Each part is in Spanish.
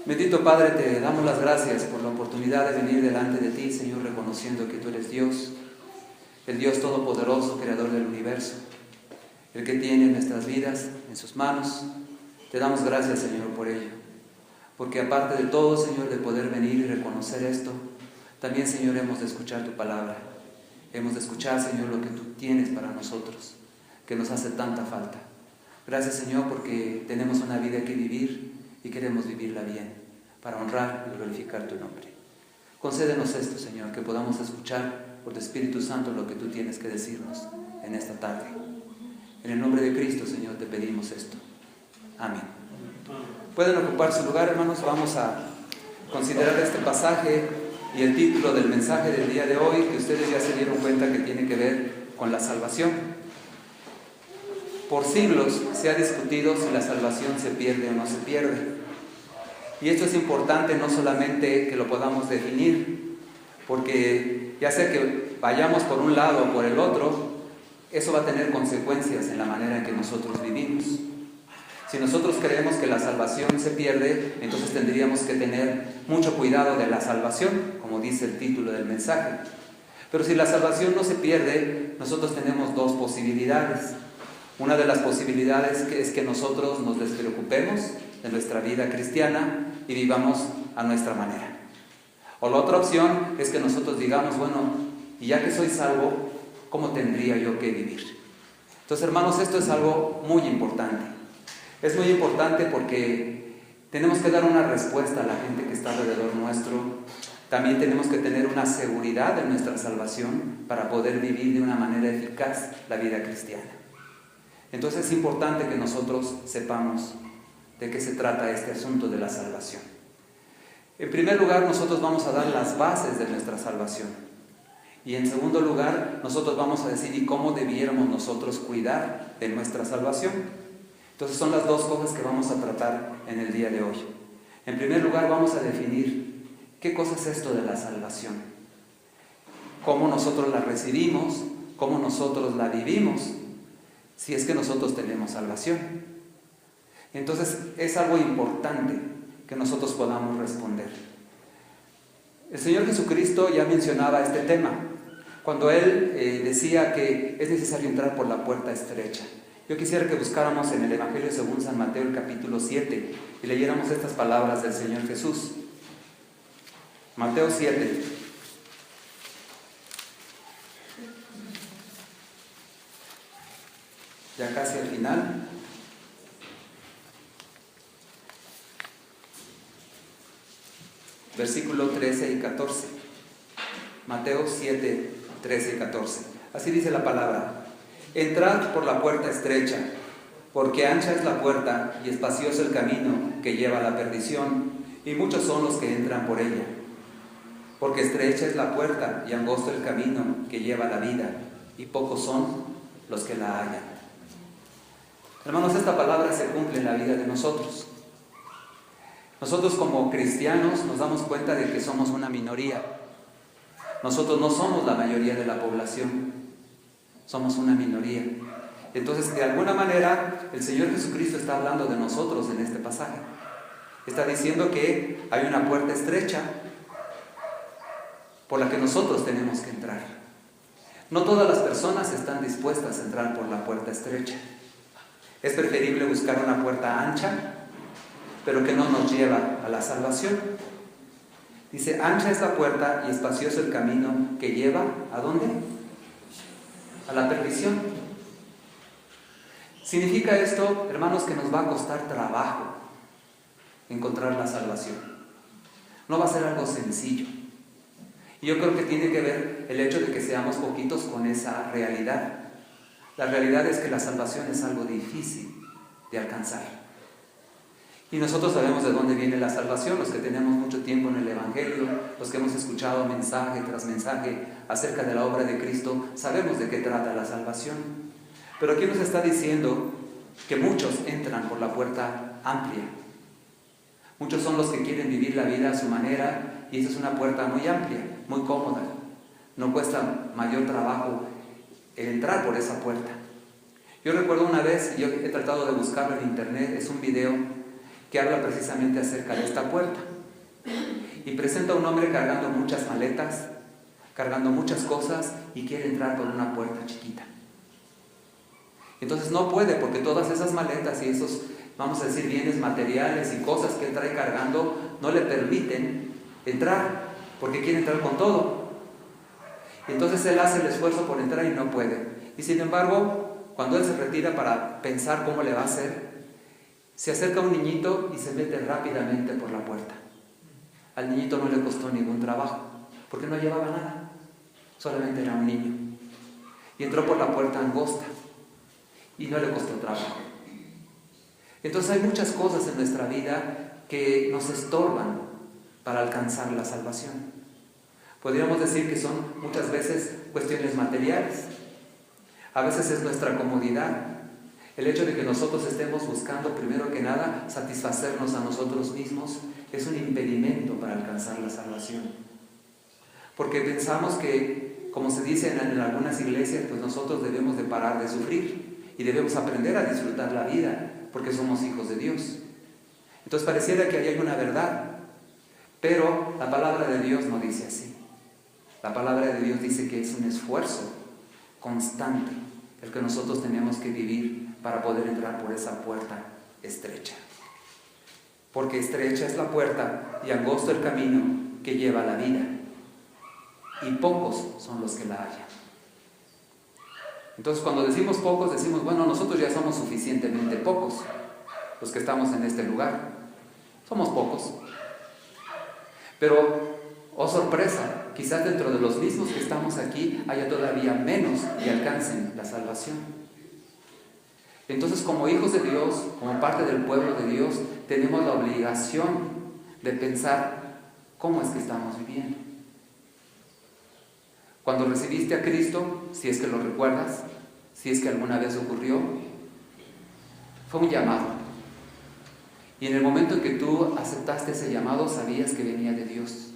Bendito Padre, te damos las gracias por la oportunidad de venir delante de ti, Señor, reconociendo que tú eres Dios, el Dios Todopoderoso, Creador del universo, el que tiene nuestras vidas en sus manos. Te damos gracias, Señor, por ello, porque aparte de todo, Señor, de poder venir y reconocer esto, también, Señor, hemos de escuchar tu palabra, hemos de escuchar, Señor, lo que tú tienes para nosotros, que nos hace tanta falta. Gracias, Señor, porque tenemos una vida que vivir y queremos vivirla bien, para honrar y glorificar tu nombre. Concédenos esto, Señor, que podamos escuchar por tu Espíritu Santo lo que tú tienes que decirnos en esta tarde. En el nombre de Cristo, Señor, te pedimos esto. Amén. Pueden ocupar su lugar, hermanos. Vamos a considerar este pasaje y el título del mensaje del día de hoy, que ustedes ya se dieron cuenta que tiene que ver con la salvación. Por siglos se ha discutido si la salvación se pierde o no se pierde. Y esto es importante no solamente que lo podamos definir, porque ya sea que vayamos por un lado o por el otro, eso va a tener consecuencias en la manera en que nosotros vivimos. Si nosotros creemos que la salvación se pierde, entonces tendríamos que tener mucho cuidado de la salvación, como dice el título del mensaje. Pero si la salvación no se pierde, nosotros tenemos dos posibilidades. Una de las posibilidades es que nosotros nos despreocupemos de nuestra vida cristiana y vivamos a nuestra manera. O la otra opción es que nosotros digamos, bueno, y ya que soy salvo, ¿cómo tendría yo que vivir? Entonces, hermanos, esto es algo muy importante. Es muy importante porque tenemos que dar una respuesta a la gente que está alrededor nuestro. También tenemos que tener una seguridad de nuestra salvación para poder vivir de una manera eficaz la vida cristiana. Entonces es importante que nosotros sepamos de qué se trata este asunto de la salvación. En primer lugar, nosotros vamos a dar las bases de nuestra salvación. Y en segundo lugar, nosotros vamos a decir ¿y cómo debiéramos nosotros cuidar de nuestra salvación? Entonces son las dos cosas que vamos a tratar en el día de hoy. En primer lugar, vamos a definir qué cosa es esto de la salvación. Cómo nosotros la recibimos, cómo nosotros la vivimos, si es que nosotros tenemos salvación. Entonces es algo importante que nosotros podamos responder. El Señor Jesucristo ya mencionaba este tema cuando Él decía que es necesario entrar por la puerta estrecha. Yo quisiera que buscáramos en el Evangelio según San Mateo el capítulo 7 y leyéramos estas palabras del Señor Jesús. Mateo 7. Ya casi al final. Versículo 13 y 14. Mateo 7, 13 y 14. Así dice la palabra. Entrad por la puerta estrecha, porque ancha es la puerta y espacioso el camino que lleva a la perdición, y muchos son los que entran por ella. Porque estrecha es la puerta y angosto el camino que lleva a la vida, y pocos son los que la hallan. Hermanos, esta palabra se cumple en la vida de nosotros. Nosotros como cristianos nos damos cuenta de que somos una minoría. Nosotros no somos la mayoría de la población, somos una minoría. Entonces, de alguna manera, el Señor Jesucristo está hablando de nosotros en este pasaje. Está diciendo que hay una puerta estrecha por la que nosotros tenemos que entrar. No todas las personas están dispuestas a entrar por la puerta estrecha. Es preferible buscar una puerta ancha, pero que no nos lleva a la salvación. Dice, ancha es la puerta y espacioso el camino que lleva, ¿a dónde? A la perdición. Significa esto, hermanos, que nos va a costar trabajo encontrar la salvación. No va a ser algo sencillo. Y yo creo que tiene que ver el hecho de que seamos poquitos con esa realidad. La realidad es que la salvación es algo difícil de alcanzar. Y nosotros sabemos de dónde viene la salvación, los que tenemos mucho tiempo en el Evangelio, los que hemos escuchado mensaje tras mensaje acerca de la obra de Cristo, sabemos de qué trata la salvación. Pero aquí nos está diciendo que muchos entran por la puerta amplia. Muchos son los que quieren vivir la vida a su manera y esa es una puerta muy amplia, muy cómoda. No cuesta mayor trabajo el entrar por esa puerta. Yo recuerdo una vez, yo he tratado de buscarlo en internet, es un video que habla precisamente acerca de esta puerta. Y presenta a un hombre cargando muchas maletas, cargando muchas cosas y quiere entrar por una puerta chiquita. Entonces no puede, porque todas esas maletas y esos, vamos a decir, bienes materiales y cosas que él trae cargando no le permiten entrar, porque quiere entrar con todo. Entonces él hace el esfuerzo por entrar y no puede. Y sin embargo, cuando él se retira para pensar cómo le va a hacer, se acerca un niñito y se mete rápidamente por la puerta. Al niñito no le costó ningún trabajo, porque no llevaba nada, solamente era un niño. Y entró por la puerta angosta y no le costó trabajo. Entonces hay muchas cosas en nuestra vida que nos estorban para alcanzar la salvación. Podríamos decir que son muchas veces cuestiones materiales. A veces es nuestra comodidad. El hecho de que nosotros estemos buscando, primero que nada, satisfacernos a nosotros mismos, es un impedimento para alcanzar la salvación. Porque pensamos que, como se dice en algunas iglesias, pues nosotros debemos de parar de sufrir y debemos aprender a disfrutar la vida, porque somos hijos de Dios. Entonces pareciera que ahí hay una verdad, pero la palabra de Dios no dice así. La palabra de Dios dice que es un esfuerzo constante el que nosotros tenemos que vivir para poder entrar por esa puerta estrecha. Porque estrecha es la puerta y angosto el camino que lleva a la vida, y pocos son los que la hallan. Entonces cuando decimos pocos, decimos, bueno, nosotros ya somos suficientemente pocos, los que estamos en este lugar. Somos pocos. Pero, oh sorpresa, quizás dentro de los mismos que estamos aquí haya todavía menos que alcancen la salvación. Entonces, como hijos de Dios, como parte del pueblo de Dios, tenemos la obligación de pensar cómo es que estamos viviendo. Cuando recibiste a Cristo, si es que lo recuerdas, si es que alguna vez ocurrió, fue un llamado. Y en el momento en que tú aceptaste ese llamado, sabías que venía de Dios.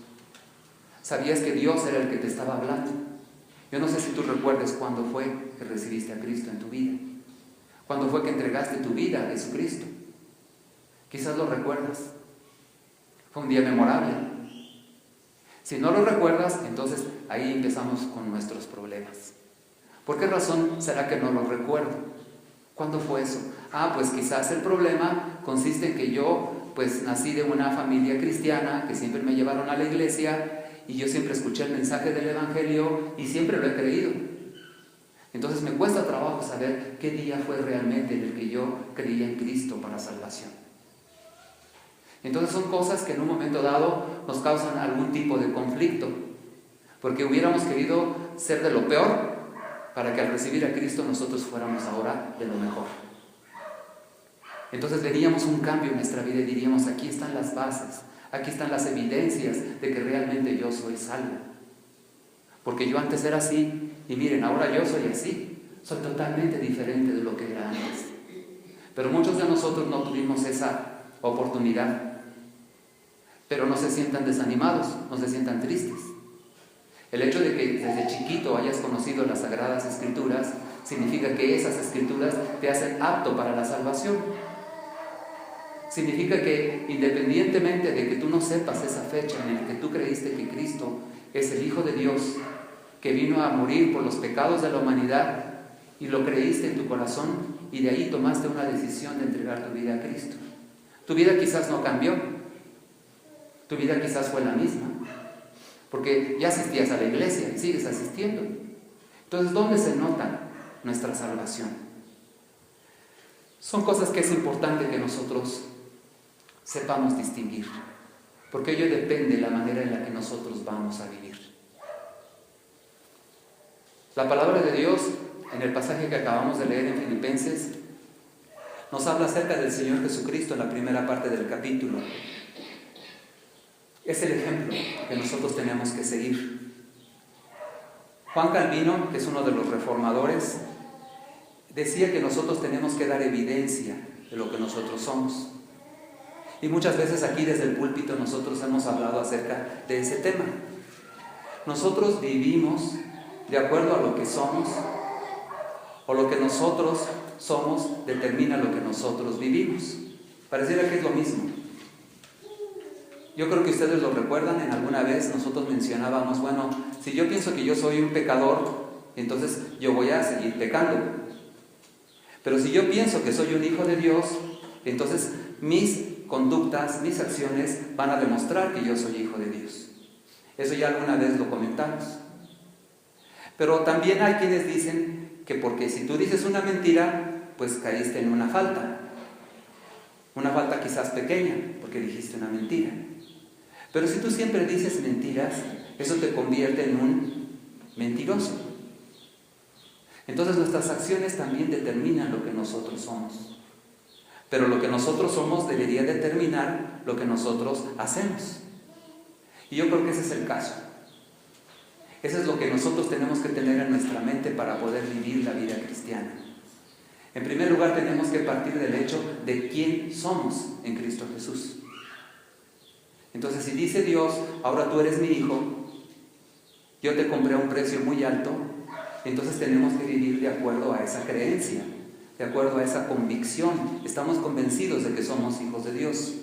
Sabías que Dios era el que te estaba hablando. Yo no sé si tú recuerdes cuándo fue que recibiste a Cristo en tu vida. ¿Cuándo fue que entregaste tu vida a Jesucristo? Quizás lo recuerdas. Fue un día memorable. Si no lo recuerdas, entonces ahí empezamos con nuestros problemas. ¿Por qué razón será que no lo recuerdo? ¿Cuándo fue eso? Pues quizás el problema consiste en que yo pues nací de una familia cristiana, que siempre me llevaron a la iglesia y yo siempre escuché el mensaje del Evangelio y siempre lo he creído. Entonces me cuesta trabajo saber qué día fue realmente en el que yo creía en Cristo para salvación. Entonces son cosas que en un momento dado nos causan algún tipo de conflicto, porque hubiéramos querido ser de lo peor para que al recibir a Cristo nosotros fuéramos ahora de lo mejor. Entonces veríamos un cambio en nuestra vida y diríamos, aquí están las bases, aquí están las evidencias de que realmente yo soy salvo. Porque yo antes era así y miren, ahora yo soy así, soy totalmente diferente de lo que era antes. Pero muchos de nosotros no tuvimos esa oportunidad. Pero no se sientan desanimados, no se sientan tristes. El hecho de que desde chiquito hayas conocido las Sagradas Escrituras significa que esas Escrituras te hacen apto para la salvación. Significa que independientemente de que tú no sepas esa fecha en la que tú creíste que Cristo es el Hijo de Dios, que vino a morir por los pecados de la humanidad, y lo creíste en tu corazón, y de ahí tomaste una decisión de entregar tu vida a Cristo. Tu vida quizás no cambió, tu vida quizás fue la misma, porque ya asistías a la iglesia y sigues asistiendo. Entonces, ¿dónde se nota nuestra salvación? Son cosas que es importante que nosotros sepamos distinguir, porque ello depende de la manera en la que nosotros vamos a vivir. La palabra de Dios, en el pasaje que acabamos de leer en Filipenses, nos habla acerca del Señor Jesucristo en la primera parte del capítulo. Es el ejemplo que nosotros tenemos que seguir. Juan Calvino, que es uno de los reformadores, decía que nosotros tenemos que dar evidencia de lo que nosotros somos. Y muchas veces aquí desde el púlpito nosotros hemos hablado acerca de ese tema. Nosotros vivimos de acuerdo a lo que somos, o lo que nosotros somos determina lo que nosotros vivimos. Pareciera que es lo mismo. Yo creo que ustedes lo recuerdan, en alguna vez nosotros mencionábamos, bueno, si yo pienso que yo soy un pecador, entonces yo voy a seguir pecando. Pero si yo pienso que soy un hijo de Dios, entonces mis conductas, mis acciones van a demostrar que yo soy hijo de Dios. Eso ya alguna vez lo comentamos. Pero también hay quienes dicen que porque si tú dices una mentira, pues caíste en una falta quizás pequeña, porque dijiste una mentira. Pero si tú siempre dices mentiras, eso te convierte en un mentiroso. Entonces nuestras acciones también determinan lo que nosotros somos. Pero lo que nosotros somos debería determinar lo que nosotros hacemos. Y yo creo que ese es el caso. Eso es lo que nosotros tenemos que tener en nuestra mente para poder vivir la vida cristiana. En primer lugar, tenemos que partir del hecho de quién somos en Cristo Jesús. Entonces, si dice Dios, ahora tú eres mi hijo, yo te compré a un precio muy alto, entonces tenemos que vivir de acuerdo a esa creencia, de acuerdo a esa convicción. Estamos convencidos de que somos hijos de Dios.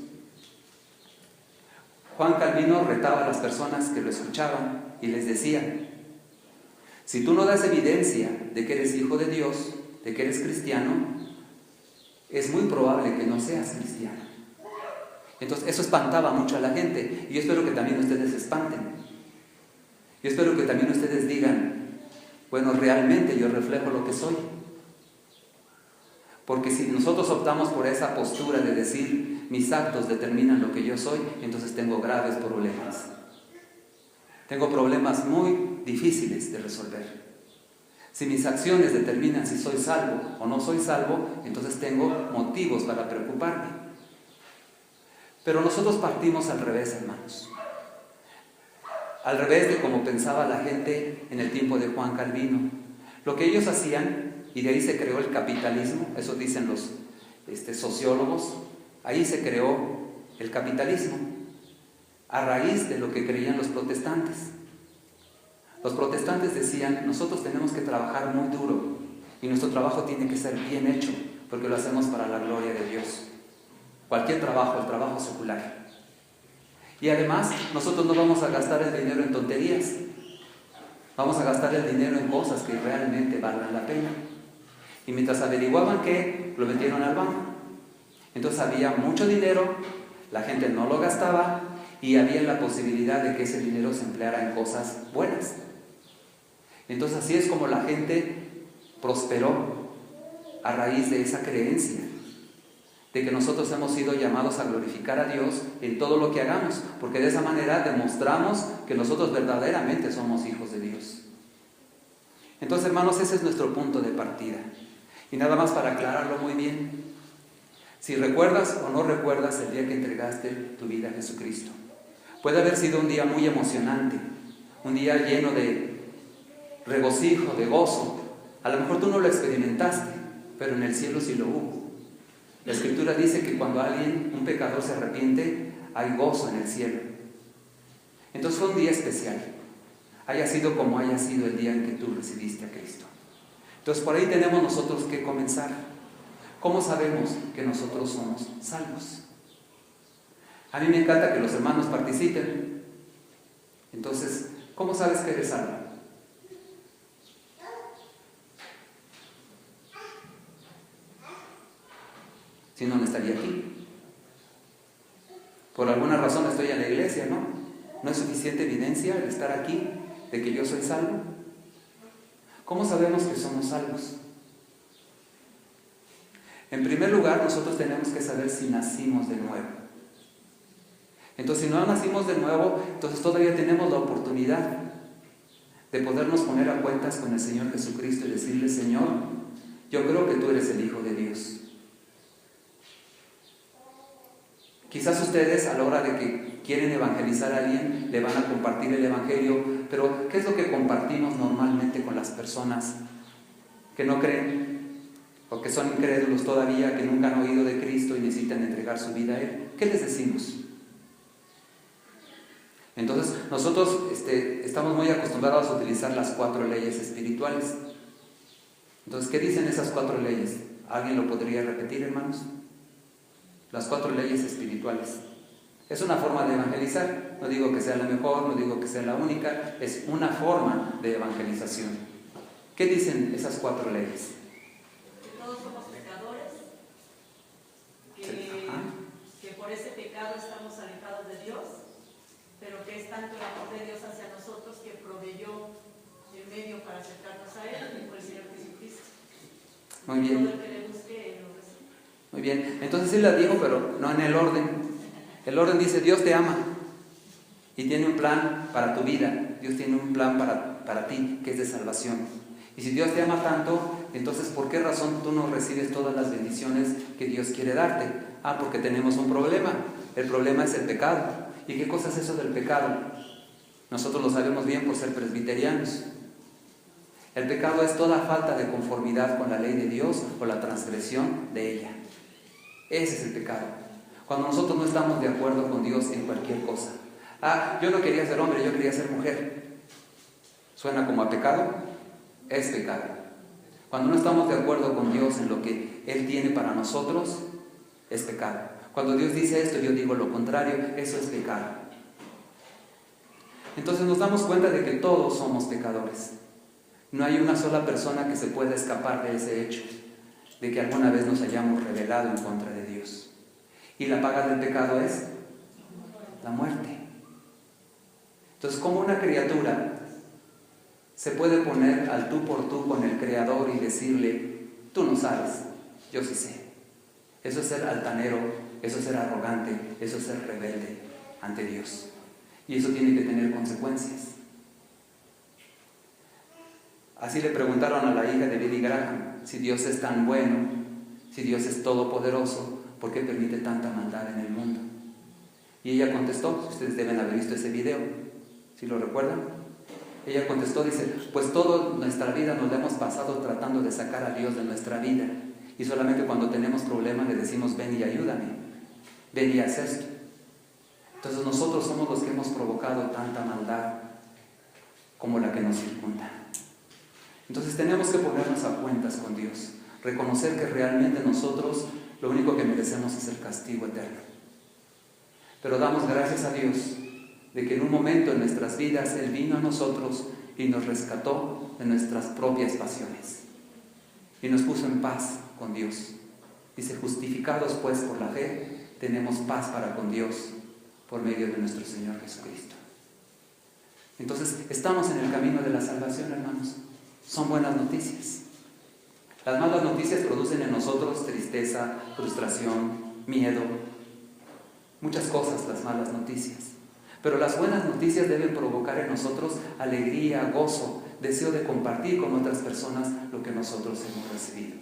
Juan Calvino retaba a las personas que lo escuchaban y les decía, si tú no das evidencia de que eres hijo de Dios, de que eres cristiano, es muy probable que no seas cristiano. Entonces eso espantaba mucho a la gente y yo espero que también ustedes se espanten. Yo espero que también ustedes digan, bueno, realmente yo reflejo lo que soy. Porque si nosotros optamos por esa postura de decir mis actos determinan lo que yo soy, entonces tengo graves problemas. Tengo problemas muy difíciles de resolver. Si mis acciones determinan si soy salvo o no soy salvo, entonces tengo motivos para preocuparme. Pero nosotros partimos al revés, hermanos. Al revés de como pensaba la gente en el tiempo de Juan Calvino. Lo que ellos hacían, y de ahí se creó el capitalismo, eso dicen los sociólogos, ahí se creó el capitalismo, a raíz de lo que creían los protestantes. Los protestantes decían, nosotros tenemos que trabajar muy duro y nuestro trabajo tiene que ser bien hecho, porque lo hacemos para la gloria de Dios. Cualquier trabajo, el trabajo secular. Y además, nosotros no vamos a gastar el dinero en tonterías. Vamos a gastar el dinero en cosas que realmente valgan la pena. Y mientras averiguaban qué, lo metieron al banco. Entonces había mucho dinero, la gente no lo gastaba y había la posibilidad de que ese dinero se empleara en cosas buenas. Entonces así es como la gente prosperó a raíz de esa creencia, de que nosotros hemos sido llamados a glorificar a Dios en todo lo que hagamos, porque de esa manera demostramos que nosotros verdaderamente somos hijos de Dios. Entonces, hermanos, ese es nuestro punto de partida. Y nada más para aclararlo muy bien, si recuerdas o no recuerdas el día que entregaste tu vida a Jesucristo, puede haber sido un día muy emocionante, un día lleno de regocijo, de gozo. A lo mejor tú no lo experimentaste, pero en el cielo sí lo hubo. La Escritura dice que cuando un pecador se arrepiente, hay gozo en el cielo. Entonces fue un día especial, haya sido como haya sido el día en que tú recibiste a Cristo. Entonces por ahí tenemos nosotros que comenzar. ¿Cómo sabemos que nosotros somos salvos? A mí me encanta que los hermanos participen. Entonces, ¿cómo sabes que eres salvo? Si no, no estaría aquí. Por alguna razón estoy en la iglesia, ¿no? ¿No es suficiente evidencia el estar aquí de que yo soy salvo? ¿Cómo sabemos que somos salvos? En primer lugar, nosotros tenemos que saber si nacimos de nuevo. Entonces, si no nacimos de nuevo, entonces todavía tenemos la oportunidad de podernos poner a cuentas con el Señor Jesucristo y decirle, Señor, yo creo que tú eres el Hijo de Dios. Quizás ustedes a la hora de que quieren evangelizar a alguien, le van a compartir el evangelio, pero ¿qué es lo que compartimos normalmente con las personas que no creen o que son incrédulos todavía, que nunca han oído de Cristo y necesitan entregar su vida a Él? ¿Qué les decimos? Entonces, nosotros estamos muy acostumbrados a utilizar las 4 leyes espirituales. Entonces, ¿qué dicen esas 4 leyes? ¿Alguien lo podría repetir, hermanos? Las 4 leyes espirituales. Es una forma de evangelizar. No digo que sea la mejor, no digo que sea la única, es una forma de evangelización. ¿Qué dicen esas 4 leyes? Que todos somos pecadores, que por ese pecado estamos alejados de Dios, pero que es tanto el amor de Dios hacia nosotros que proveyó el medio para acercarnos a Él, que fue el Señor Jesucristo. Muy bien. Todo el que le busque, lo recibe. Muy bien. Entonces sí la digo, pero no en el orden. El orden dice, Dios te ama y tiene un plan para tu vida. Dios tiene un plan para ti, que es de salvación. Y si Dios te ama tanto, entonces ¿por qué razón tú no recibes todas las bendiciones que Dios quiere darte? Porque tenemos un problema. El problema es el pecado. ¿Y qué cosa es eso del pecado? Nosotros lo sabemos bien por ser presbiterianos. El pecado es toda falta de conformidad con la ley de Dios o la transgresión de ella. Ese es el pecado. Cuando nosotros no estamos de acuerdo con Dios en cualquier cosa. Yo no quería ser hombre, yo quería ser mujer. ¿Suena como a pecado? Es pecado. Cuando no estamos de acuerdo con Dios en lo que Él tiene para nosotros, es pecado. Cuando Dios dice esto, yo digo lo contrario, eso es pecado. Entonces nos damos cuenta de que todos somos pecadores. No hay una sola persona que se pueda escapar de ese hecho, de que alguna vez nos hayamos rebelado en contra de Dios. Y la paga del pecado es la muerte. Entonces, ¿cómo una criatura se puede poner al tú por tú con el Creador y decirle, tú no sabes, yo sí sé? Eso es ser altanero, eso es ser arrogante, eso es ser rebelde ante Dios. Y eso tiene que tener consecuencias. Así le preguntaron a la hija de Billy Graham, si Dios es tan bueno, si Dios es todopoderoso, ¿por qué permite tanta maldad en el mundo? Y ella contestó, ustedes deben haber visto ese video, ¿sí lo recuerdan? Ella contestó, dice, pues toda nuestra vida nos la hemos pasado tratando de sacar a Dios de nuestra vida. Y solamente cuando tenemos problemas le decimos, ven y ayúdame, ven y haz esto. Entonces nosotros somos los que hemos provocado tanta maldad como la que nos circunda. Entonces tenemos que ponernos a cuentas con Dios, reconocer que realmente nosotros lo único que merecemos es el castigo eterno. Pero damos gracias a Dios de que en un momento en nuestras vidas Él vino a nosotros y nos rescató de nuestras propias pasiones y nos puso en paz con Dios. Dice, justificados pues por la fe, tenemos paz para con Dios por medio de nuestro Señor Jesucristo. Entonces, estamos en el camino de la salvación, hermanos. Son buenas noticias. Las malas noticias producen en nosotros tristeza, frustración, miedo, muchas cosas las malas noticias. Pero las buenas noticias deben provocar en nosotros alegría, gozo, deseo de compartir con otras personas lo que nosotros hemos recibido.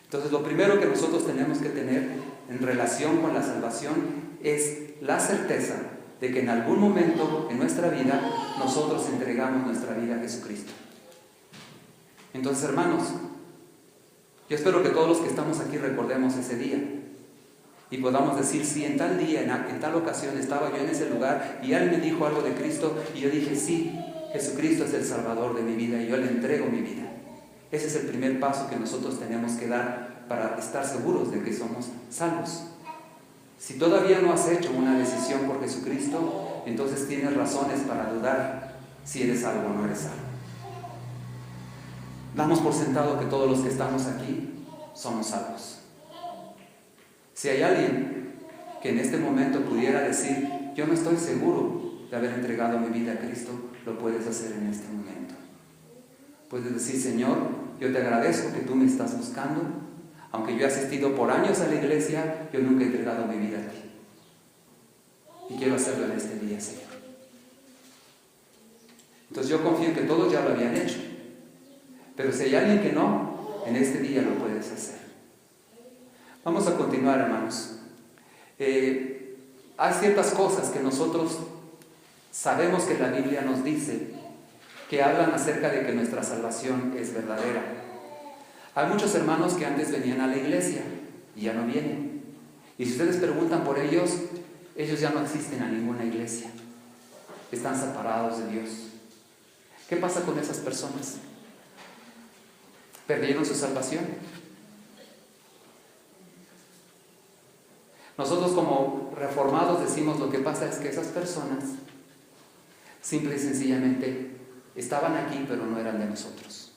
Entonces, lo primero que nosotros tenemos que tener en relación con la salvación es la certeza de que en algún momento en nuestra vida nosotros entregamos nuestra vida a Jesucristo. Entonces, hermanos, yo espero que todos los que estamos aquí recordemos ese día y podamos decir, sí, en tal día, en tal ocasión estaba yo en ese lugar y Él me dijo algo de Cristo y yo dije, sí, Jesucristo es el Salvador de mi vida y yo le entrego mi vida. Ese es el primer paso que nosotros tenemos que dar para estar seguros de que somos salvos. Si todavía no has hecho una decisión por Jesucristo, entonces tienes razones para dudar si eres salvo o no eres salvo. Damos por sentado que todos los que estamos aquí somos salvos. Si hay alguien que en este momento pudiera decir, yo no estoy seguro de haber entregado mi vida a Cristo, lo puedes hacer en este momento. Puedes decir, Señor, yo te agradezco que tú me estás buscando. Aunque yo he asistido por años a la iglesia, yo nunca he entregado mi vida a ti. Y quiero hacerlo en este día, Señor. Entonces yo confío en que todos ya lo habían hecho. Pero si hay alguien que no, en este día lo puedes hacer. Vamos a continuar, hermanos. Hay ciertas cosas que nosotros sabemos que la Biblia nos dice, que hablan acerca de que nuestra salvación es verdadera. Hay muchos hermanos que antes venían a la iglesia y ya no vienen. Y si ustedes preguntan por ellos, ellos ya no asisten a ninguna iglesia. Están separados de Dios. ¿Qué pasa con esas personas? ¿Perdieron su salvación? Nosotros como reformados decimos, lo que pasa es que esas personas simple y sencillamente estaban aquí, pero no eran de nosotros.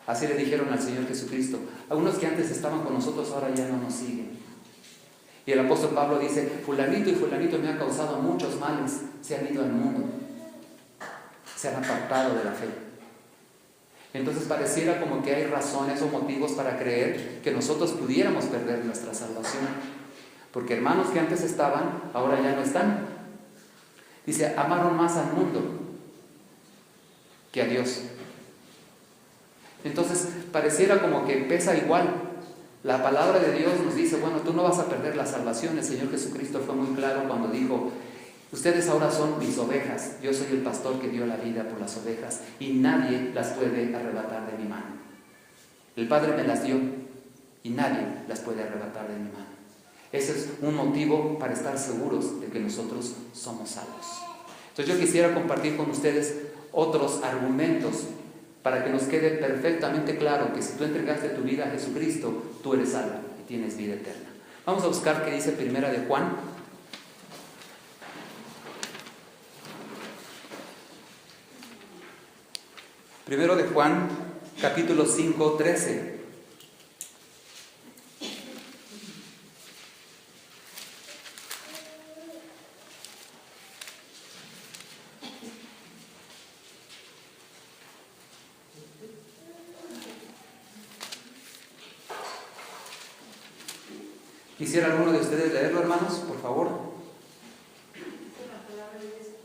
Así le dijeron al Señor Jesucristo: algunos que antes estaban con nosotros ahora ya no nos siguen. Y el apóstol Pablo dice: fulanito y fulanito me ha causado muchos males, se han ido al mundo, se han apartado de la fe. Entonces pareciera como que hay razones o motivos para creer que nosotros pudiéramos perder nuestra salvación, porque hermanos que antes estaban, ahora ya no están. Dice: amaron más al mundo que a Dios. Entonces pareciera como que pesa igual. La palabra de Dios nos dice: bueno, tú no vas a perder la salvación. El Señor Jesucristo fue muy claro cuando dijo: ustedes ahora son mis ovejas, yo soy el pastor que dio la vida por las ovejas y nadie las puede arrebatar de mi mano. El Padre me las dio y nadie las puede arrebatar de mi mano. Ese es un motivo para estar seguros de que nosotros somos salvos. Entonces yo quisiera compartir con ustedes otros argumentos para que nos quede perfectamente claro que si tú entregaste tu vida a Jesucristo, tú eres salvo y tienes vida eterna. Vamos a buscar qué dice Primera de Juan. Primero de Juan, capítulo 5, 13. ¿Quisiera alguno de ustedes leerlo, hermanos, por favor? La palabra de Dios.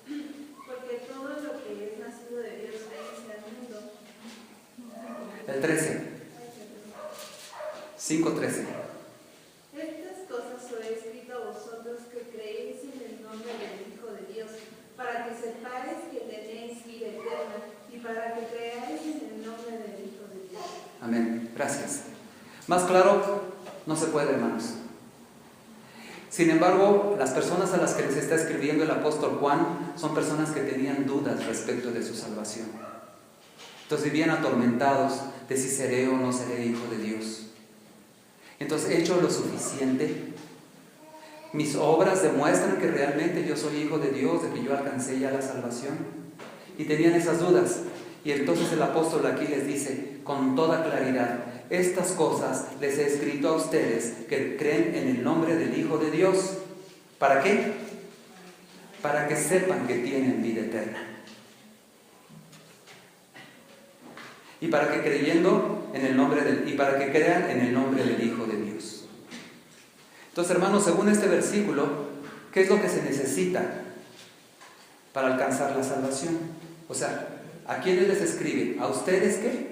Porque todo lo que es nacido de Dios vence al mundo. El 13. 5:13. Estas cosas os he escrito a vosotros que creéis en el nombre del Hijo de Dios, para que sepáis que tenéis vida eterna y para que creáis en el nombre del Hijo de Dios. Amén. Gracias. Más claro no se puede, hermanos. Sin embargo, las personas a las que les está escribiendo el apóstol Juan son personas que tenían dudas respecto de su salvación. Entonces vivían atormentados de si seré o no seré hijo de Dios. Entonces, ¿he hecho lo suficiente? ¿Mis obras demuestran que realmente yo soy hijo de Dios, de que yo alcancé ya la salvación? Y tenían esas dudas. Y entonces el apóstol aquí les dice con toda claridad: estas cosas les he escrito a ustedes que creen en el nombre del Hijo de Dios. ¿Para qué? Para que sepan que tienen vida eterna. Y para que creyendo en el nombre y para que crean en el nombre del Hijo de Dios. Entonces, hermanos, según este versículo, ¿qué es lo que se necesita para alcanzar la salvación? O sea, ¿a quiénes les escribe? ¿A ustedes qué?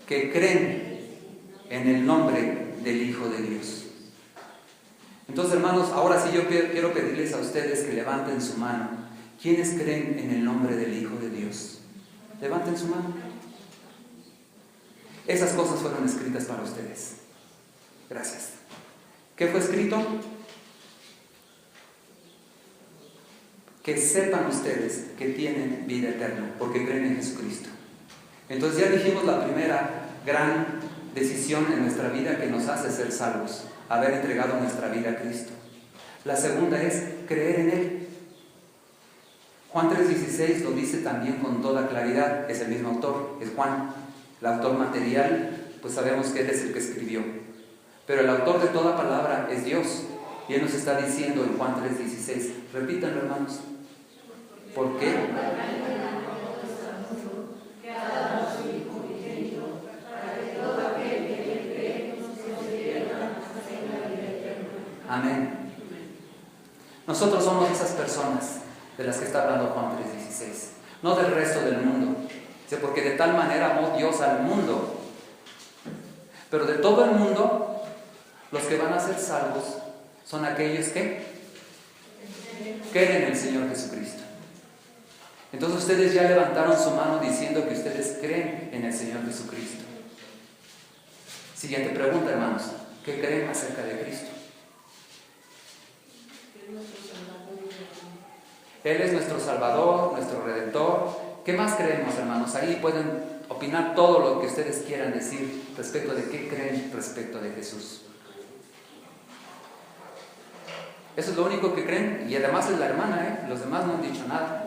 Que creen en el nombre del Hijo de Dios. Entonces, hermanos, ahora sí yo quiero pedirles a ustedes que levanten su mano. ¿Quiénes creen en el nombre del Hijo de Dios? Levanten su mano. Esas cosas fueron escritas para ustedes. Gracias. ¿Qué fue escrito? Que sepan ustedes que tienen vida eterna, porque creen en Jesucristo. Entonces ya dijimos la primera gran decisión en nuestra vida que nos hace ser salvos: haber entregado nuestra vida a Cristo. La segunda es creer en Él. Juan 3:16 lo dice también con toda claridad. Es el mismo autor, es Juan. El autor material, pues sabemos que Él es el que escribió. Pero el autor de toda palabra es Dios. Y Él nos está diciendo en Juan 3:16, repítanlo, hermanos. ¿Por qué? Amén. Nosotros somos esas personas de las que está hablando Juan 3:16, no del resto del mundo. Porque de tal manera amó Dios al mundo. Pero de todo el mundo, los que van a ser salvos son aquellos que creen en el Señor Jesucristo. Entonces ustedes ya levantaron su mano diciendo que ustedes creen en el Señor Jesucristo. Siguiente pregunta, hermanos: ¿qué creen acerca de Cristo? Él es nuestro Salvador, nuestro Redentor. ¿Qué más creemos, hermanos? Ahí pueden opinar todo lo que ustedes quieran decir respecto de qué creen respecto de Jesús. Eso es lo único que creen. Y además es la hermana, los demás no han dicho nada.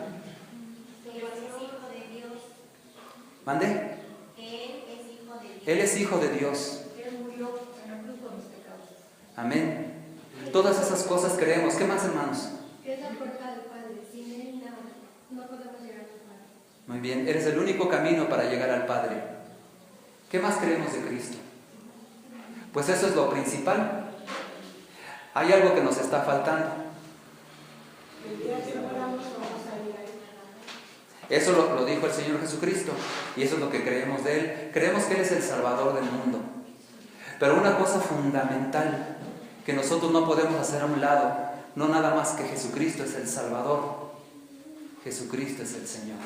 ¿Mande? Él es hijo de Dios. Él murió en la cruz por los pecados. Amén. Todas esas cosas creemos. ¿Qué más, hermanos? Es la puerta del Padre. Sin Él nada. No podemos llegar al Padre. Muy bien. Eres el único camino para llegar al Padre. ¿Qué más creemos de Cristo? Pues eso es lo principal. Hay algo que nos está faltando. El día que moramos vamos a ir a él. Eso lo dijo el Señor Jesucristo. Y eso es lo que creemos de Él. Creemos que Él es el Salvador del mundo. Pero una cosa fundamental que nosotros no podemos hacer a un lado, no nada más que Jesucristo es el Salvador. Jesucristo es el Señor.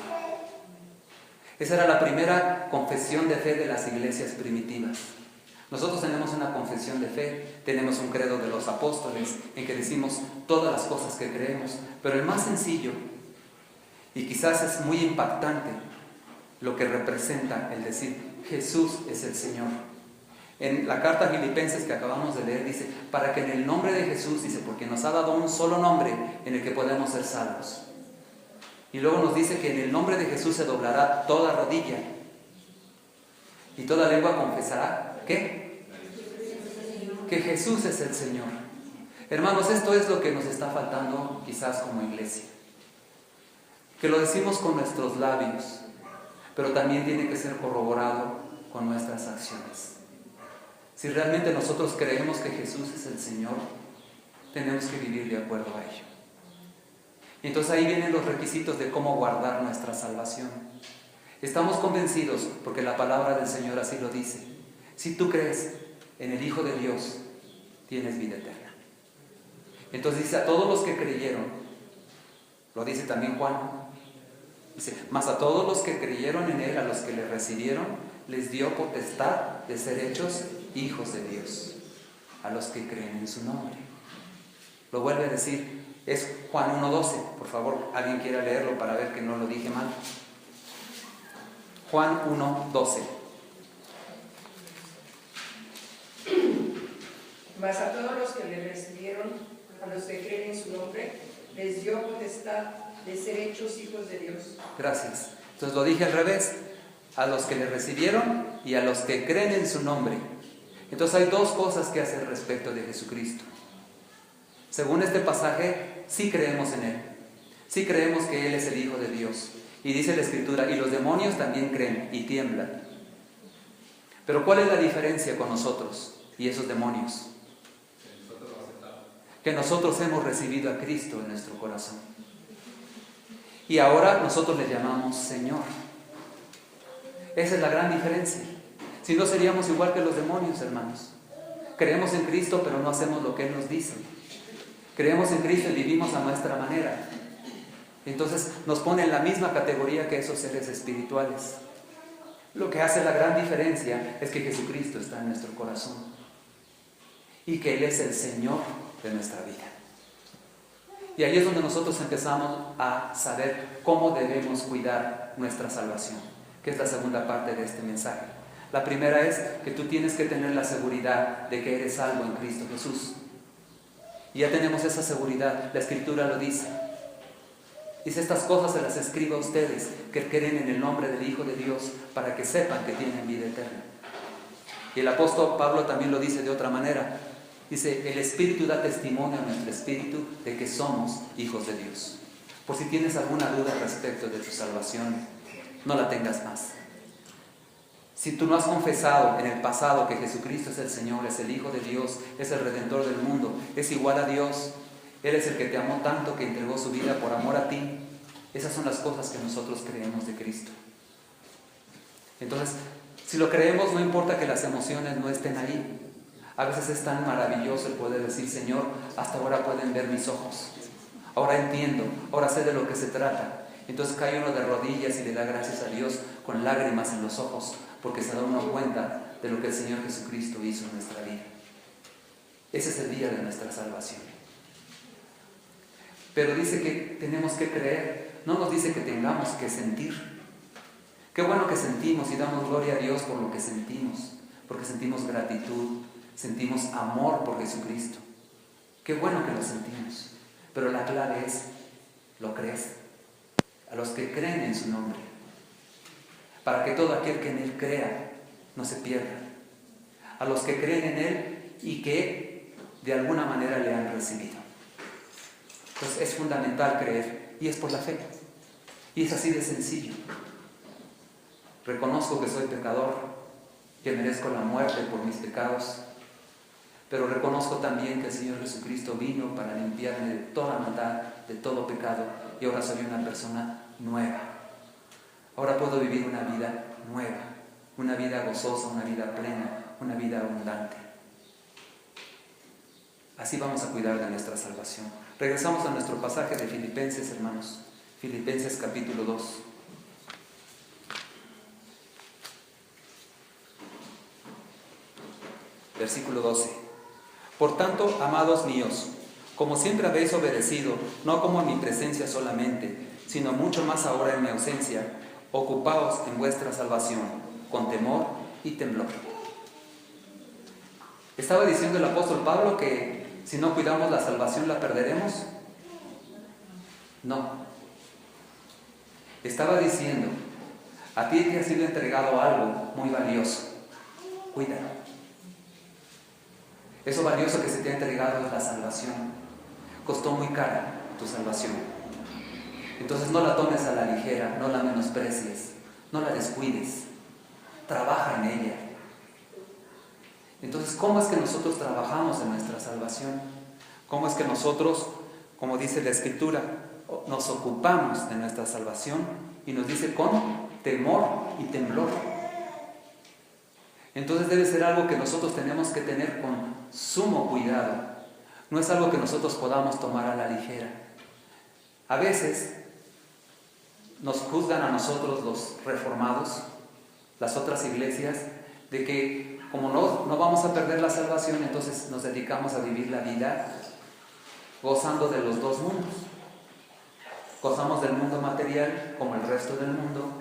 Esa era la primera confesión de fe de las iglesias primitivas. Nosotros tenemos una confesión de fe, tenemos un credo de los apóstoles en que decimos todas las cosas que creemos, pero el más sencillo, y quizás es muy impactante, lo que representa el decir Jesús es el Señor. En la carta a Filipenses que acabamos de leer dice, para que en el nombre de Jesús, dice, porque nos ha dado un solo nombre en el que podemos ser salvos. Y luego nos dice que en el nombre de Jesús se doblará toda rodilla y toda lengua confesará, ¿qué? Que Jesús es el Señor. Hermanos, esto es lo que nos está faltando quizás como iglesia. Que lo decimos con nuestros labios, pero también tiene que ser corroborado con nuestras acciones. Si realmente nosotros creemos que Jesús es el Señor, tenemos que vivir de acuerdo a ello. Y entonces ahí vienen los requisitos de cómo guardar nuestra salvación. Estamos convencidos, porque la palabra del Señor así lo dice. Si tú crees en el Hijo de Dios, tienes vida eterna. Entonces dice a todos los que creyeron, lo dice también Juan, dice, mas a todos los que creyeron en Él, a los que le recibieron, les dio potestad de ser hechos hijos de Dios, a los que creen en su nombre. Lo vuelve a decir, es Juan 1:12, por favor, alguien quiera leerlo para ver que no lo dije mal. Juan 1:12. Mas a todos los que le recibieron, a los que creen en su nombre, les dio potestad de ser hechos hijos de Dios. Gracias. Entonces lo dije al revés, a los que le recibieron y a los que creen en su nombre. Entonces hay dos cosas que hacer respecto de Jesucristo. Según este pasaje, sí creemos en Él. Sí creemos que Él es el Hijo de Dios. Y dice la Escritura, y los demonios también creen y tiemblan. Pero ¿cuál es la diferencia con nosotros y esos demonios? Que nosotros hemos recibido a Cristo en nuestro corazón. Y ahora nosotros le llamamos Señor. Esa es la gran diferencia. Si no, seríamos igual que los demonios, hermanos. Creemos en Cristo, pero no hacemos lo que Él nos dice. Creemos en Cristo y vivimos a nuestra manera. Entonces nos pone en la misma categoría que esos seres espirituales. Lo que hace la gran diferencia es que Jesucristo está en nuestro corazón y que Él es el Señor de nuestra vida. Y ahí es donde nosotros empezamos a saber cómo debemos cuidar nuestra salvación, que es la segunda parte de este mensaje. La primera es que tú tienes que tener la seguridad de que eres salvo en Cristo Jesús. Y ya tenemos esa seguridad, la Escritura lo dice. Dice, estas cosas se las escribo a ustedes que creen en el nombre del Hijo de Dios, para que sepan que tienen vida eterna. Y el apóstol Pablo también lo dice de otra manera. Dice, el Espíritu da testimonio a nuestro espíritu de que somos hijos de Dios. Por si tienes alguna duda respecto de tu salvación, no la tengas más. Si tú no has confesado en el pasado que Jesucristo es el Señor, es el Hijo de Dios, es el Redentor del mundo, es igual a Dios, Él es el que te amó tanto que entregó su vida por amor a ti, esas son las cosas que nosotros creemos de Cristo. Entonces, si lo creemos, no importa que las emociones no estén ahí. A veces es tan maravilloso el poder decir, Señor, hasta ahora pueden ver mis ojos, ahora entiendo, ahora sé de lo que se trata. Entonces cae uno de rodillas y le da gracias a Dios con lágrimas en los ojos, porque se da uno cuenta de lo que el Señor Jesucristo hizo en nuestra vida. Ese es el día de nuestra salvación. Pero dice que tenemos que creer, no nos dice que tengamos que sentir. Qué bueno que sentimos y damos gloria a Dios por lo que sentimos, porque sentimos gratitud, sentimos amor por Jesucristo. Qué bueno que lo sentimos, pero la clave es, ¿lo crees? A los que creen en su nombre, para que todo aquel que en Él crea no se pierda. A los que creen en Él y que de alguna manera le han recibido. Entonces es fundamental creer, y es por la fe. Y es así de sencillo. Reconozco que soy pecador, que merezco la muerte por mis pecados, pero reconozco también que el Señor Jesucristo vino para limpiarme de toda maldad, de todo pecado, y ahora soy una persona nueva. Ahora puedo vivir una vida nueva, una vida gozosa, una vida plena, una vida abundante. Así vamos a cuidar de nuestra salvación. Regresamos a nuestro pasaje de Filipenses, hermanos. Filipenses capítulo 2. Versículo 12. Por tanto, amados míos, como siempre habéis obedecido, no como en mi presencia solamente, sino mucho más ahora en mi ausencia, ocupaos en vuestra salvación, con temor y temblor. ¿Estaba diciendo el apóstol Pablo que si no cuidamos la salvación la perderemos? No. Estaba diciendo, a ti te ha sido entregado algo muy valioso. Cuídalo. Eso valioso que se te ha entregado es la salvación. Costó muy cara tu salvación. Entonces no la tomes a la ligera, no la menosprecies, no la descuides. Trabaja en ella. Entonces, ¿cómo es que nosotros trabajamos en nuestra salvación? ¿Cómo es que nosotros, como dice la Escritura, nos ocupamos de nuestra salvación? Y nos dice con temor y temblor. Entonces debe ser algo que nosotros tenemos que tener con sumo cuidado. No es algo que nosotros podamos tomar a la ligera. A veces nos juzgan a nosotros los reformados, las otras iglesias, de que como no vamos a perder la salvación, entonces nos dedicamos a vivir la vida gozando de los dos mundos. Gozamos del mundo material como el resto del mundo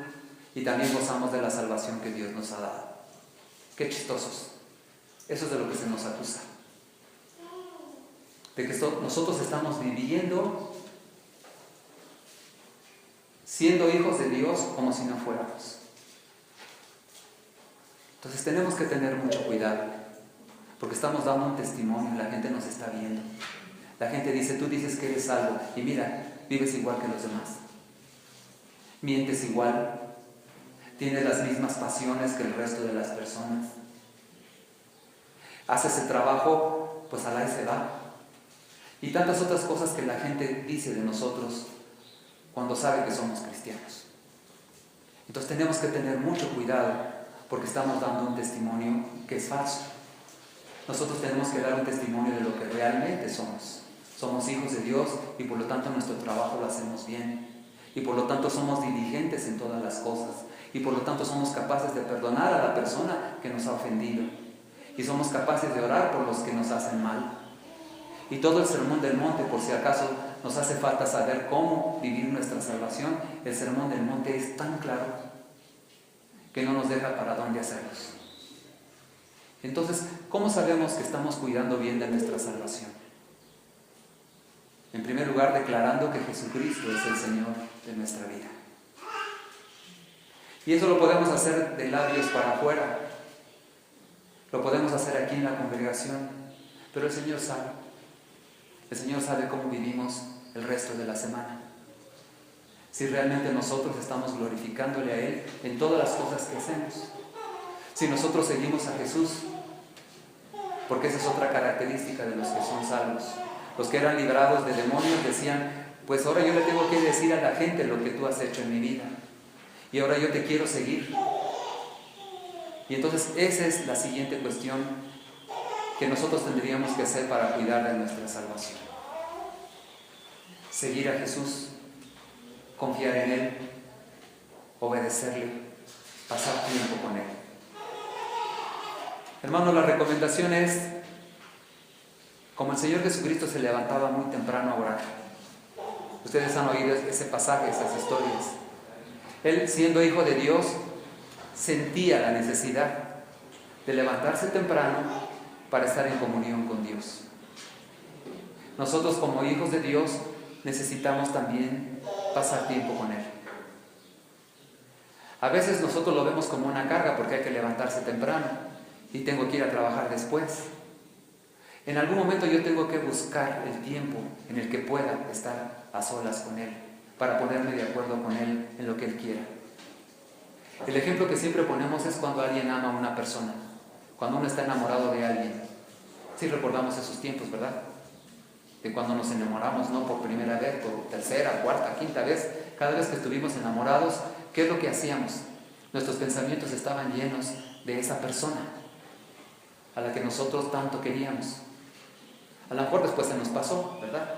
y también gozamos de la salvación que Dios nos ha dado. Qué chistosos. Eso es de lo que se nos acusa. De que nosotros estamos viviendo siendo hijos de Dios como si no fuéramos. Entonces tenemos que tener mucho cuidado, porque estamos dando un testimonio, la gente nos está viendo. La gente dice, tú dices que eres salvo, y mira, vives igual que los demás. Mientes igual, tienes las mismas pasiones que el resto de las personas. Haces el trabajo, pues al aire se va. Y tantas otras cosas que la gente dice de nosotros cuando sabe que somos cristianos. Entonces tenemos que tener mucho cuidado, porque estamos dando un testimonio que es falso. Nosotros tenemos que dar un testimonio de lo que realmente somos. Somos hijos de Dios y por lo tanto nuestro trabajo lo hacemos bien. Y por lo tanto somos diligentes en todas las cosas. Y por lo tanto somos capaces de perdonar a la persona que nos ha ofendido. Y somos capaces de orar por los que nos hacen mal. Y todo el sermón del monte, por si acaso nos hace falta saber cómo vivir nuestra salvación, el sermón del monte es tan claro que no nos deja para dónde hacerlos. Entonces, ¿cómo sabemos que estamos cuidando bien de nuestra salvación? En primer lugar, declarando que Jesucristo es el Señor de nuestra vida. Y eso lo podemos hacer de labios para afuera. Lo podemos hacer aquí en la congregación. Pero el Señor sabe. El Señor sabe cómo vivimos el resto de la semana. Si realmente nosotros estamos glorificándole a Él en todas las cosas que hacemos. Si nosotros seguimos a Jesús, porque esa es otra característica de los que son salvos. Los que eran librados de demonios decían, pues ahora yo le tengo que decir a la gente lo que tú has hecho en mi vida. Y ahora yo te quiero seguir. Y entonces esa es la siguiente cuestión que nosotros tendríamos que hacer para cuidar de nuestra salvación. Seguir a Jesús, confiar en Él, obedecerle, pasar tiempo con Él. Hermanos, la recomendación es, como el Señor Jesucristo se levantaba muy temprano a orar. Ustedes han oído ese pasaje, esas historias. Él, siendo hijo de Dios, sentía la necesidad de levantarse temprano para estar en comunión con Dios. nosotros como hijos de Dios necesitamos también pasar tiempo con Él. A veces nosotros lo vemos como una carga porque hay que levantarse temprano y tengo que ir a trabajar después. En algún momento yo tengo que buscar el tiempo en el que pueda estar a solas con Él, para ponerme de acuerdo con Él en lo que Él quiera. El ejemplo que siempre ponemos es cuando alguien ama a una persona, cuando uno está enamorado de alguien. Sí recordamos esos tiempos, ¿verdad? De cuando nos enamoramos, no por primera vez, por tercera, cuarta, quinta vez, cada vez que estuvimos enamorados, ¿qué es lo que hacíamos? Nuestros pensamientos estaban llenos de esa persona a la que nosotros tanto queríamos. A lo mejor después se nos pasó, ¿verdad?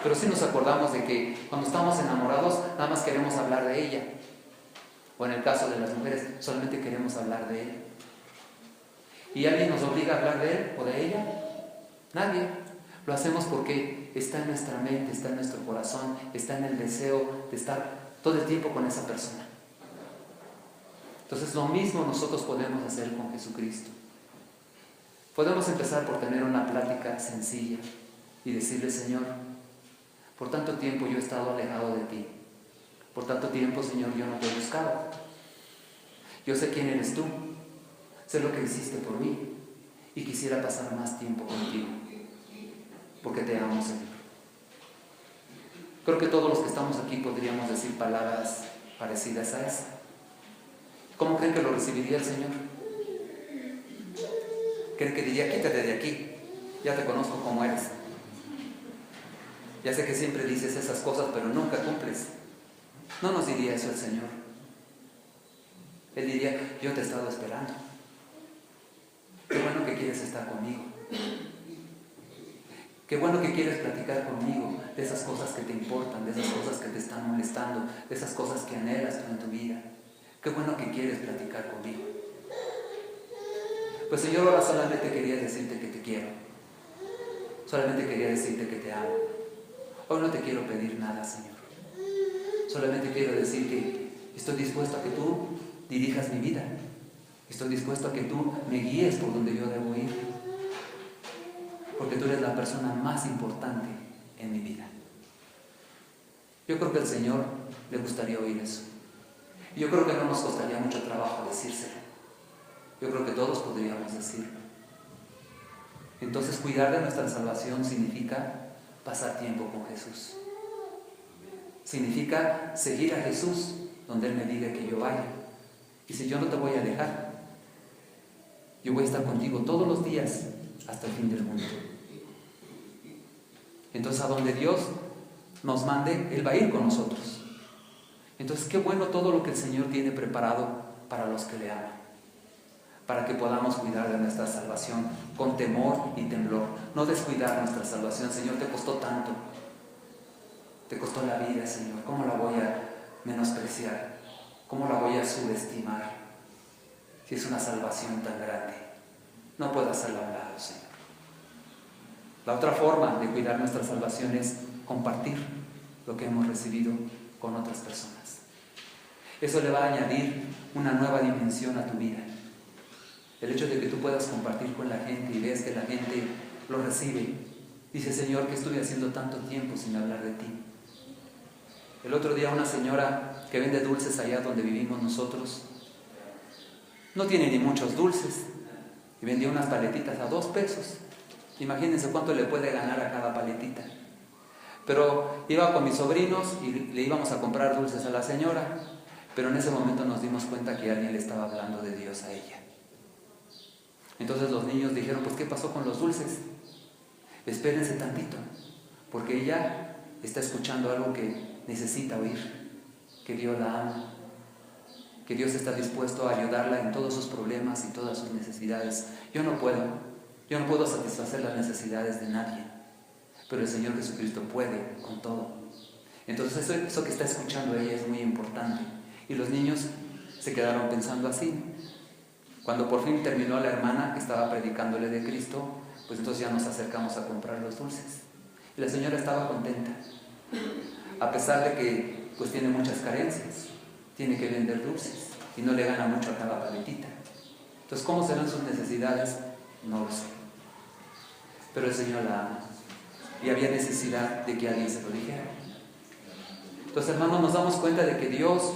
Pero sí nos acordamos de que cuando estamos enamorados nada más queremos hablar de ella. O en el caso de las mujeres, solamente queremos hablar de él. ¿Y alguien nos obliga a hablar de él o de ella? Nadie. Lo hacemos porque está en nuestra mente, está en nuestro corazón, está en el deseo de estar todo el tiempo con esa persona. Entonces lo mismo nosotros podemos hacer con Jesucristo. Podemos empezar por tener una plática sencilla y decirle: Señor, por tanto tiempo yo he estado alejado de ti. Por tanto tiempo, Señor, yo no te he buscado. Yo sé quién eres tú. Sé lo que hiciste por mí. Y quisiera pasar más tiempo contigo. Porque te amo, Señor. Creo que todos los que estamos aquí podríamos decir palabras parecidas a esa. ¿Cómo creen que lo recibiría el Señor? ¿Creen que diría: quítate de aquí? Ya te conozco como eres. Ya sé que siempre dices esas cosas, pero nunca cumples. No nos diría eso el Señor. Él diría: yo te he estado esperando. Qué bueno que quieres estar conmigo. Qué bueno que quieres platicar conmigo de esas cosas que te importan, de esas cosas que te están molestando, de esas cosas que anhelas tú en tu vida. Qué bueno que quieres platicar conmigo. Pues Señor, ahora solamente quería decirte que te quiero. Solamente quería decirte que te amo. Hoy no te quiero pedir nada, Señor. Solamente quiero decir que estoy dispuesto a que tú dirijas mi vida. Estoy dispuesto a que tú me guíes por donde yo debo ir. Porque tú eres la persona más importante en mi vida. Yo creo que al Señor le gustaría oír eso. Y yo creo que no nos costaría mucho trabajo decírselo. Yo creo que todos podríamos decirlo. Entonces, cuidar de nuestra salvación significa pasar tiempo con Jesús. Significa seguir a Jesús donde Él me diga que yo vaya. Y si yo no te voy a dejar, yo voy a estar contigo todos los días hasta el fin del mundo. Entonces, a donde Dios nos mande, Él va a ir con nosotros. Entonces, qué bueno todo lo que el Señor tiene preparado para los que le aman, para que podamos cuidar de nuestra salvación con temor y temblor. No descuidar nuestra salvación. Señor, te costó tanto. Te costó la vida, Señor. ¿Cómo la voy a menospreciar? ¿Cómo la voy a subestimar? Si es una salvación tan grande. No puedo hacerla a un lado, Señor. La otra forma de cuidar nuestra salvación es compartir lo que hemos recibido con otras personas. Eso le va a añadir una nueva dimensión a tu vida. El hecho de que tú puedas compartir con la gente y ves que la gente lo recibe. Dice: Señor, ¿qué estuve haciendo tanto tiempo sin hablar de ti? El otro día una señora que vende dulces allá donde vivimos nosotros, no tiene ni muchos dulces, y vendía unas paletitas a 2 pesos. Imagínense cuánto le puede ganar a cada paletita. Pero iba con mis sobrinos y le íbamos a comprar dulces a la señora, pero en ese momento nos dimos cuenta que alguien le estaba hablando de Dios a ella. Entonces los niños dijeron: pues ¿qué pasó con los dulces? Espérense tantito, porque ella está escuchando algo que necesita oír, que Dios la ama, que Dios está dispuesto a ayudarla en todos sus problemas y todas sus necesidades. Yo no puedo satisfacer las necesidades de nadie, pero el Señor Jesucristo puede con todo. Entonces eso que está escuchando ella es muy importante. Y los niños se quedaron pensando así. Cuando por fin terminó la hermana que estaba predicándole de Cristo, pues entonces ya nos acercamos a comprar los dulces. Y la señora estaba contenta, a pesar de que pues tiene muchas carencias, tiene que vender dulces y no le gana mucho a cada paletita. Entonces, ¿cómo serán sus necesidades? No lo sé. Pero el Señor la ama. y había necesidad de que alguien se lo dijera. Entonces, hermanos, nos damos cuenta de que Dios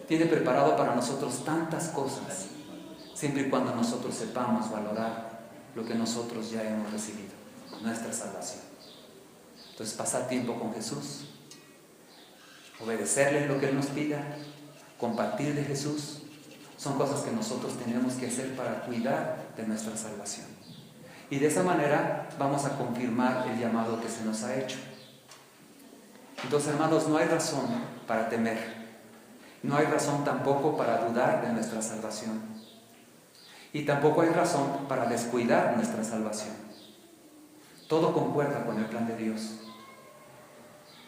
tiene preparado para nosotros tantas cosas, siempre y cuando nosotros sepamos valorar lo que nosotros ya hemos recibido, nuestra salvación. Entonces, pasar tiempo con Jesús, obedecerle en lo que Él nos pida, compartir de Jesús, son cosas que nosotros tenemos que hacer para cuidar de nuestra salvación. Y de esa manera vamos a confirmar el llamado que se nos ha hecho. Entonces, hermanos, no hay razón para temer. No hay razón tampoco para dudar de nuestra salvación. Y tampoco hay razón para descuidar nuestra salvación. Todo concuerda con el plan de Dios.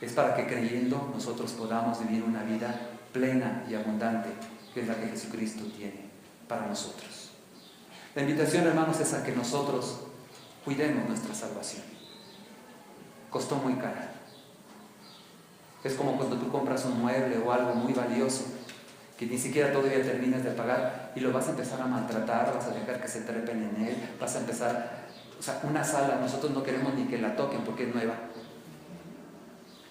Es para que creyendo nosotros podamos vivir una vida plena y abundante, que es la que Jesucristo tiene para nosotros. La invitación, hermanos, es a que nosotros cuidemos nuestra salvación. Costó muy cara. Es como cuando tú compras un mueble o algo muy valioso que ni siquiera todavía terminas de pagar y lo vas a empezar a maltratar, vas a dejar que se trepen en él, vas a empezar, una sala, nosotros no queremos ni que la toquen porque es nueva.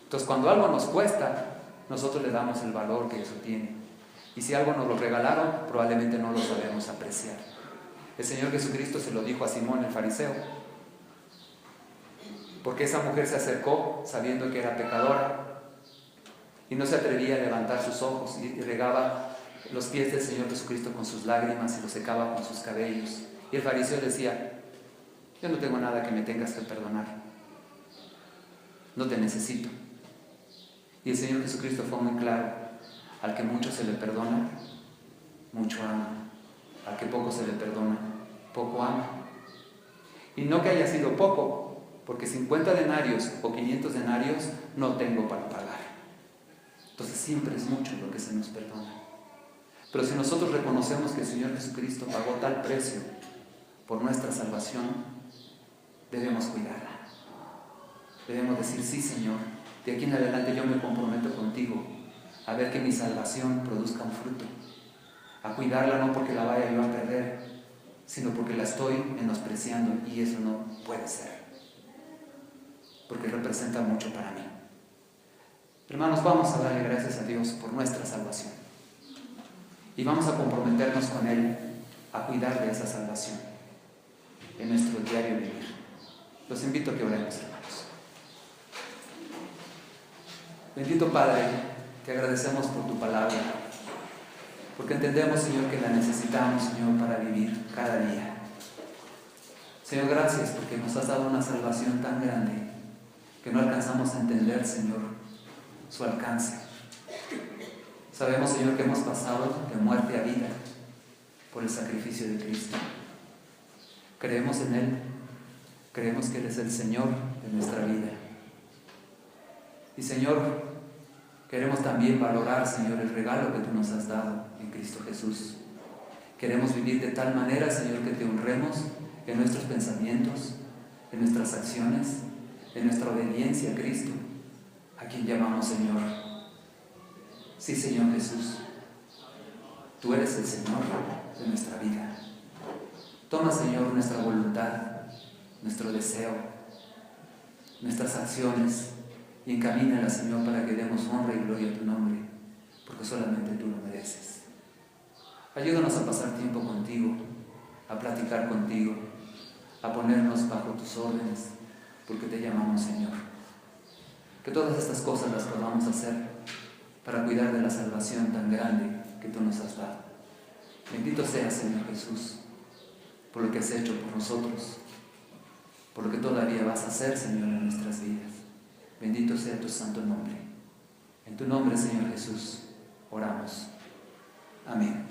Entonces, cuando algo nos cuesta, nosotros le damos el valor que eso tiene. Y si algo nos lo regalaron, probablemente no lo sabemos apreciar. El Señor Jesucristo se lo dijo a Simón el fariseo, porque esa mujer se acercó sabiendo que era pecadora y no se atrevía a levantar sus ojos y regaba los pies del Señor Jesucristo con sus lágrimas y los secaba con sus cabellos. Y el fariseo decía: yo no tengo nada que me tengas que perdonar, no te necesito. Y el Señor Jesucristo fue muy claro: al que mucho se le perdona, mucho ama; al que poco se le perdona, poco ama. Y no que haya sido poco, porque 50 denarios o 500 denarios no tengo para pagar. Entonces siempre es mucho lo que se nos perdona. Pero si nosotros reconocemos que el Señor Jesucristo pagó tal precio por nuestra salvación, debemos cuidarla. Debemos decir: sí, Señor, de aquí en adelante yo me comprometo contigo a ver que mi salvación produzca un fruto, a cuidarla no porque la vaya yo a perder, sino porque la estoy menospreciando, y eso no puede ser, porque representa mucho para mí. Hermanos, vamos a darle gracias a Dios por nuestra salvación y vamos a comprometernos con Él a cuidar de esa salvación en nuestro diario vivir. Los invito a que oremos, hermanos. Bendito Padre, te agradecemos por tu palabra, porque entendemos, Señor, que la necesitamos, Señor, para vivir cada día. Señor, gracias porque nos has dado una salvación tan grande que no alcanzamos a entender, Señor, su alcance. Sabemos, Señor, que hemos pasado de muerte a vida por el sacrificio de Cristo. Creemos en Él, creemos que Él es el Señor de nuestra vida. Y, Señor, queremos también valorar, Señor, el regalo que tú nos has dado en Cristo Jesús. Queremos vivir de tal manera, Señor, que te honremos en nuestros pensamientos, en nuestras acciones, en nuestra obediencia a Cristo, a quien llamamos Señor. Sí, Señor Jesús, tú eres el Señor de nuestra vida. Toma, Señor, nuestra voluntad, nuestro deseo, nuestras acciones, y encamínala, Señor, para que demos honra y gloria a tu nombre, porque solamente tú lo mereces. Ayúdanos a pasar tiempo contigo, a platicar contigo, a ponernos bajo tus órdenes, porque te llamamos Señor. Que todas estas cosas las podamos hacer para cuidar de la salvación tan grande que tú nos has dado. Bendito seas, Señor Jesús, por lo que has hecho por nosotros, por lo que todavía vas a hacer, Señor, en nuestras vidas. Bendito sea tu santo nombre. En tu nombre, Señor Jesús, oramos. Amén.